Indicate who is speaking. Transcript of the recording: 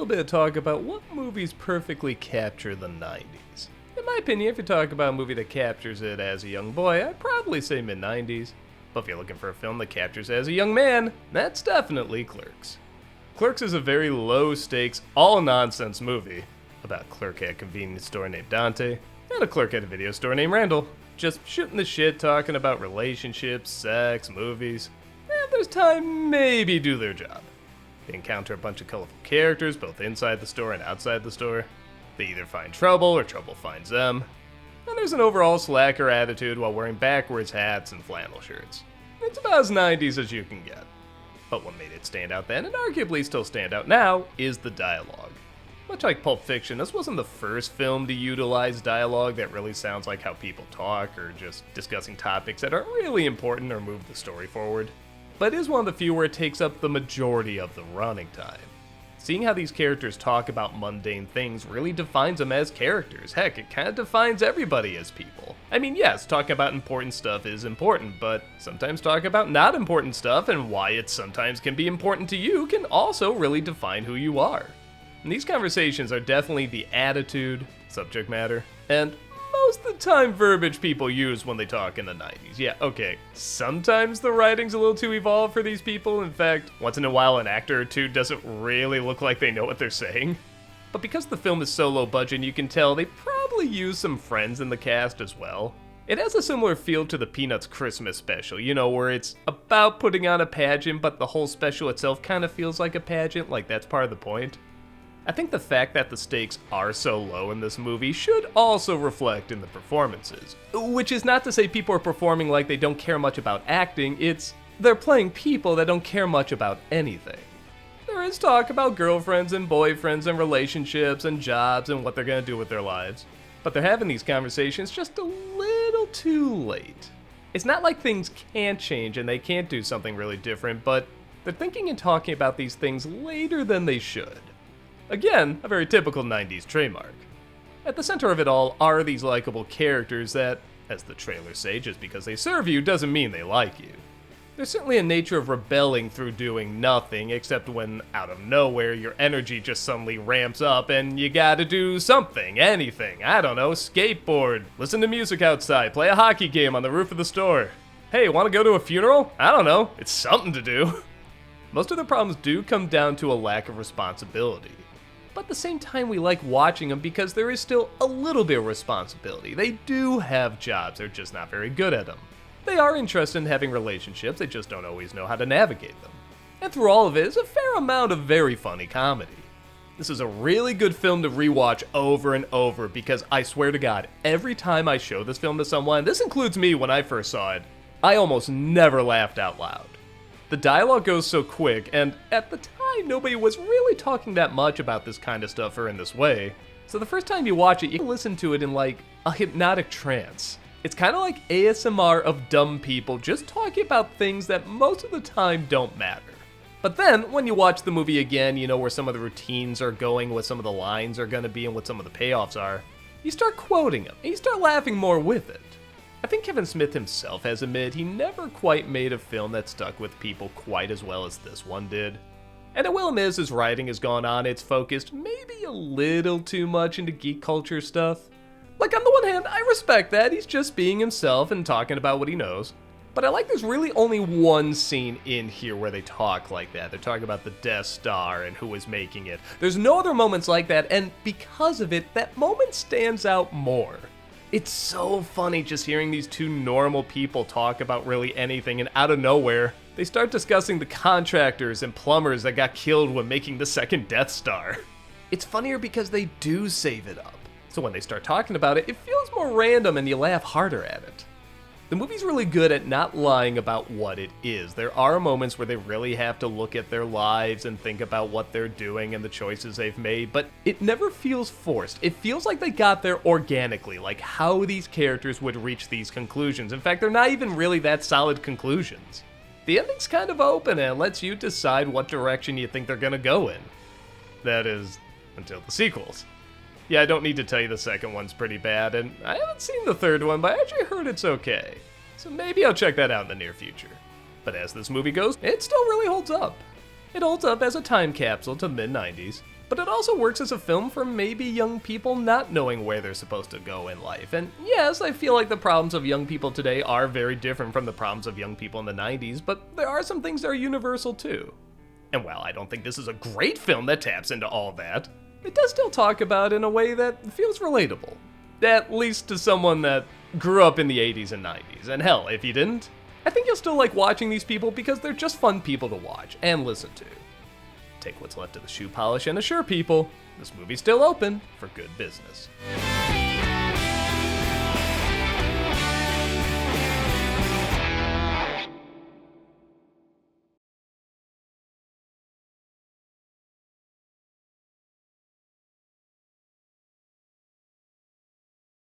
Speaker 1: bit of talk about what movies perfectly capture the 90s. In my opinion, if you talk about a movie that captures it as a young boy, I'd probably say mid-90s. But if you're looking for a film that captures it as a young man, that's definitely Clerks. Clerks is a very low-stakes, all-nonsense movie about a clerk at a convenience store named Dante and a clerk at a video store named Randal, just shooting the shit, talking about relationships, sex, movies, and if there's time, maybe do their job. They encounter a bunch of colorful characters, both inside the store and outside the store. They either find trouble or trouble finds them. And there's an overall slacker attitude while wearing backwards hats and flannel shirts. It's about as 90s as you can get. But what made it stand out then, and arguably still stand out now, is the dialogue. Much like Pulp Fiction, this wasn't the first film to utilize dialogue that really sounds like how people talk or just discussing topics that aren't really important or move the story forward. But it is one of the few where it takes up the majority of the running time. Seeing how these characters talk about mundane things really defines them as characters. Heck, it kind of defines everybody as people. I mean, yes, talking about important stuff is important, but sometimes talking about not important stuff and why it sometimes can be important to you can also really define who you are. And these conversations are definitely the attitude, subject matter, and most of the time verbiage people use when they talk in the 90s. Yeah, okay, sometimes the writing's a little too evolved for these people. In fact, once in a while an actor or two doesn't really look like they know what they're saying. But because the film is so low budget, you can tell they probably use some friends in the cast as well. It has a similar feel to the Peanuts Christmas special, you know, where it's about putting on a pageant, but the whole special itself kind of feels like a pageant, like that's part of the point. I think the fact that the stakes are so low in this movie should also reflect in the performances. Which is not to say people are performing like they don't care much about acting, it's they're playing people that don't care much about anything. There is talk about girlfriends and boyfriends and relationships and jobs and what they're gonna do with their lives, but they're having these conversations just a little too late. It's not like things can't change and they can't do something really different, but they're thinking and talking about these things later than they should. Again, a very typical 90s trademark. At the center of it all are these likable characters that, as the trailers say, just because they serve you doesn't mean they like you. There's certainly a nature of rebelling through doing nothing, except when, out of nowhere, your energy just suddenly ramps up and you gotta do something, anything, I don't know, skateboard, listen to music outside, play a hockey game on the roof of the store. Hey, wanna go to a funeral? I don't know, it's something to do. Most of the problems do come down to a lack of responsibility. But at the same time, we like watching them because there is still a little bit of responsibility. They do have jobs, they're just not very good at them. They are interested in having relationships, they just don't always know how to navigate them. And through all of it is a fair amount of very funny comedy. This is a really good film to rewatch over and over because I swear to God, every time I show this film to someone, this includes me when I first saw it, I almost never laughed out loud. The dialogue goes so quick, and at the time, nobody was really talking that much about this kind of stuff or in this way. So the first time you watch it, you can listen to it in like a hypnotic trance. It's kind of like ASMR of dumb people just talking about things that most of the time don't matter. But then, when you watch the movie again, you know where some of the routines are going, what some of the lines are going to be, and what some of the payoffs are, you start quoting them, and you start laughing more with it. I think Kevin Smith himself has admitted he never quite made a film that stuck with people quite as well as this one did. And I will admit, as his writing has gone on, it's focused maybe a little too much into geek culture stuff. Like, on the one hand, I respect that, he's just being himself and talking about what he knows. But I like there's really only one scene in here where they talk like that. They're talking about the Death Star and who was making it. There's no other moments like that, and because of it, that moment stands out more. It's so funny just hearing these two normal people talk about really anything, and out of nowhere, they start discussing the contractors and plumbers that got killed when making the second Death Star. It's funnier because they do save it up. So when they start talking about it, it feels more random and you laugh harder at it. The movie's really good at not lying about what it is. There are moments where they really have to look at their lives and think about what they're doing and the choices they've made, but it never feels forced. It feels like they got there organically, like how these characters would reach these conclusions. In fact, they're not even really that solid conclusions. The ending's kind of open and lets you decide what direction you think they're gonna go in. That is, until the sequels. Yeah, I don't need to tell you the second one's pretty bad, and I haven't seen the third one, but I actually heard it's okay. So maybe I'll check that out in the near future. But as this movie goes, it still really holds up. It holds up as a time capsule to mid-90s. but it also works as a film for maybe young people not knowing where they're supposed to go in life. And yes, I feel like the problems of young people today are very different from the problems of young people in the 90s, but there are some things that are universal too. And while I don't think this is a great film that taps into all that, it does still talk about it in a way that feels relatable. At least to someone that grew up in the 80s and 90s. And hell, if you didn't, I think you'll still like watching these people because they're just fun people to watch and listen to. Take what's left of the shoe polish and assure people, this movie's still open for good business.